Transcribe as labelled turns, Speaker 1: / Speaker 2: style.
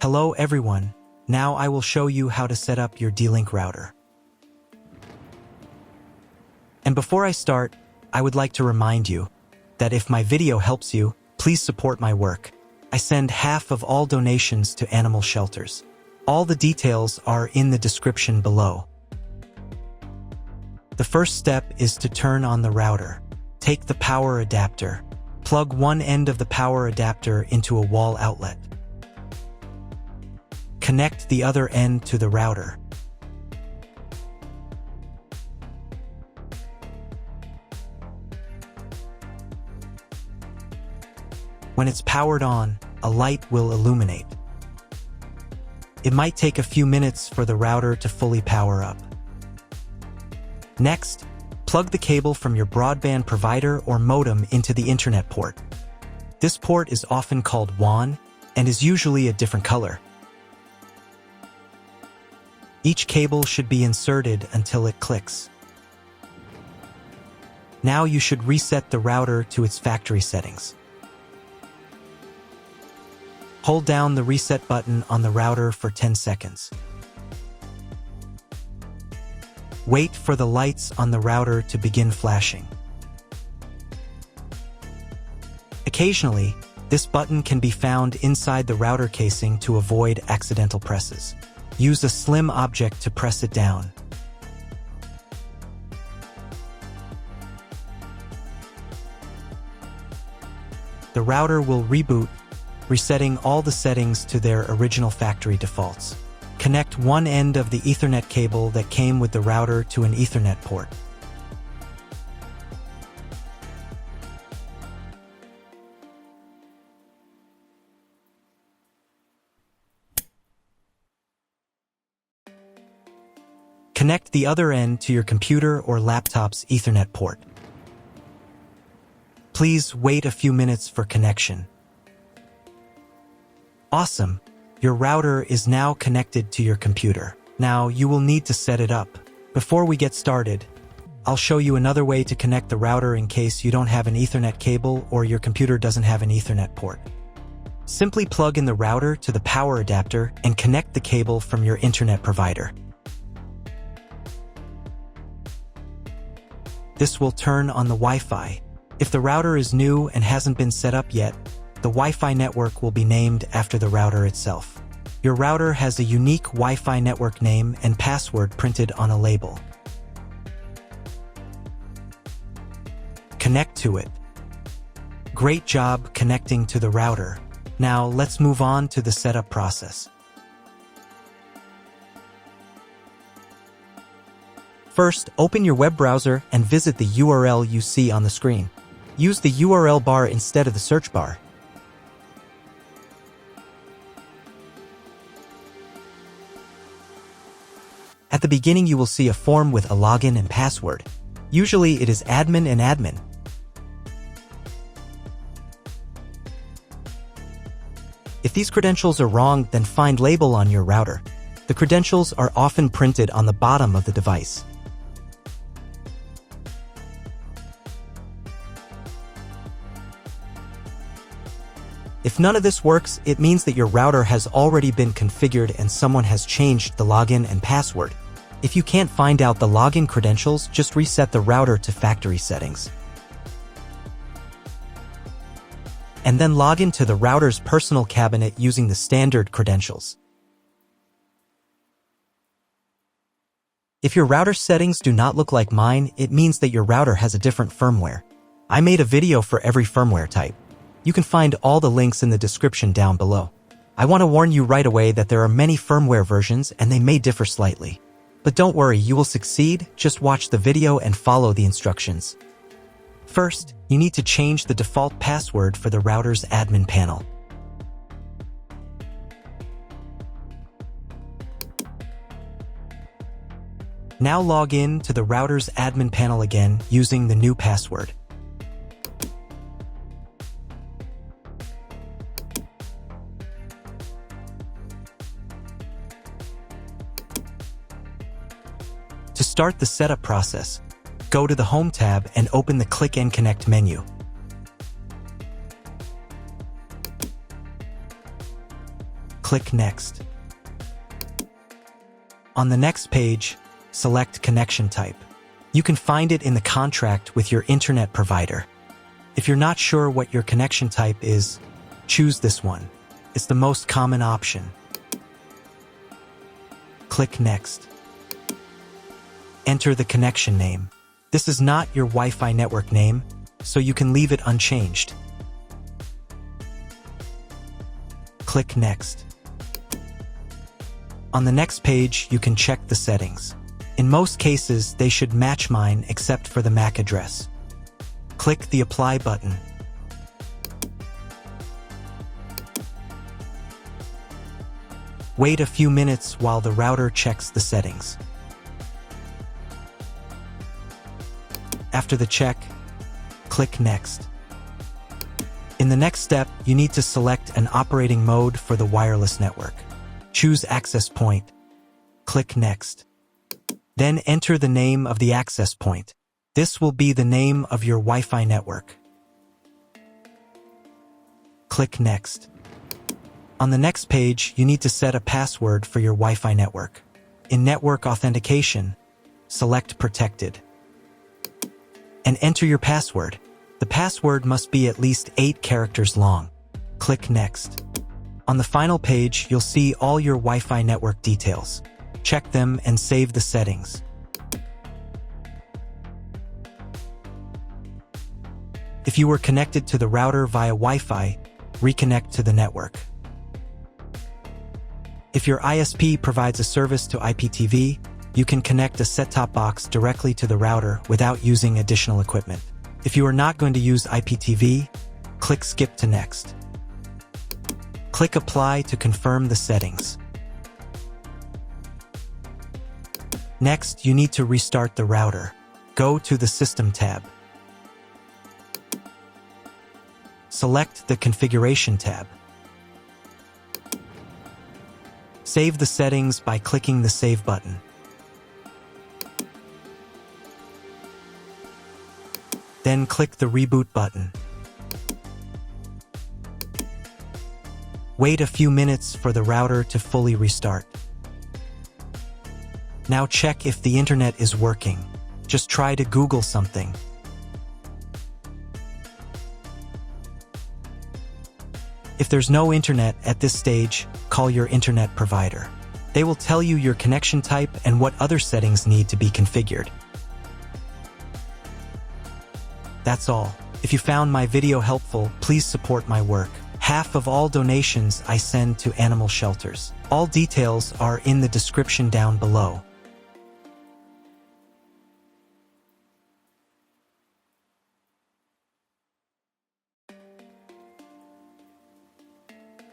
Speaker 1: Hello everyone, now I will show you how to set up your D-Link router. And before I start, I would like to remind you that if my video helps you, please support my work. I send half of all donations to animal shelters. All the details are in the description below. The first step is to turn on the router. Take the power adapter. Plug one end of the power adapter into a wall outlet. Connect the other end to the router. When it's powered on, a light will illuminate. It might take a few minutes for the router to fully power up. Next, plug the cable from your broadband provider or modem into the Internet port. This port is often called WAN and is usually a different color. Each cable should be inserted until it clicks. Now you should reset the router to its factory settings. Hold down the reset button on the router for 10 seconds. Wait for the lights on the router to begin flashing. Occasionally, this button can be found inside the router casing to avoid accidental presses. Use a slim object to press it down. The router will reboot, resetting all the settings to their original factory defaults. Connect one end of the Ethernet cable that came with the router to an Ethernet port. Connect the other end to your computer or laptop's Ethernet port. Please wait a few minutes for connection. Awesome! Your router is now connected to your computer. Now you will need to set it up. Before we get started, I'll show you another way to connect the router in case you don't have an Ethernet cable or your computer doesn't have an Ethernet port. Simply plug in the router to the power adapter and connect the cable from your internet provider. This will turn on the Wi-Fi. If the router is new and hasn't been set up yet, the Wi-Fi network will be named after the router itself. Your router has a unique Wi-Fi network name and password printed on a label. Connect to it. Great job connecting to the router. Now let's move on to the setup process. First, open your web browser and visit the URL you see on the screen. Use the URL bar instead of the search bar. At the beginning, you will see a form with a login and password. Usually, it is admin and admin. If these credentials are wrong, then find label on your router. The credentials are often printed on the bottom of the device. If none of this works, it means that your router has already been configured and someone has changed the login and password. If you can't find out the login credentials, just reset the router to factory settings. And then log into the router's personal cabinet using the standard credentials. If your router settings do not look like mine, it means that your router has a different firmware. I made a video for every firmware type. You can find all the links in the description down below. I want to warn you right away that there are many firmware versions and they may differ slightly. But don't worry, you will succeed. Just watch the video and follow the instructions. First, you need to change the default password for the router's admin panel. Now log in to the router's admin panel again using the new password. To start the setup process, go to the Home tab and open the Click and Connect menu. Click Next. On the next page, select Connection Type. You can find it in the contract with your internet provider. If you're not sure what your connection type is, choose this one. It's the most common option. Click Next. Enter the connection name. This is not your Wi-Fi network name, so you can leave it unchanged. Click Next. On the next page, you can check the settings. In most cases, they should match mine except for the MAC address. Click the Apply button. Wait a few minutes while the router checks the settings. After the check, click Next. In the next step, you need to select an operating mode for the wireless network. Choose access point. Click Next. Then enter the name of the access point. This will be the name of your Wi-Fi network. Click Next. On the next page, you need to set a password for your Wi-Fi network. In Network Authentication, select Protected. And enter your password. The password must be at least 8 characters long. Click Next. On the final page, you'll see all your Wi-Fi network details. Check them and save the settings. If you were connected to the router via Wi-Fi, reconnect to the network. If your ISP provides a service to IPTV, you can connect a set-top box directly to the router without using additional equipment. If you are not going to use IPTV, click Skip to Next. Click Apply to confirm the settings. Next, you need to restart the router. Go to the System tab. Select the Configuration tab. Save the settings by clicking the Save button. Then click the Reboot button. Wait a few minutes for the router to fully restart. Now check if the internet is working. Just try to Google something. If there's no internet at this stage, call your internet provider. They will tell you your connection type and what other settings need to be configured. That's all. If you found my video helpful, please support my work. Half of all donations I send to animal shelters. All details are in the description down below.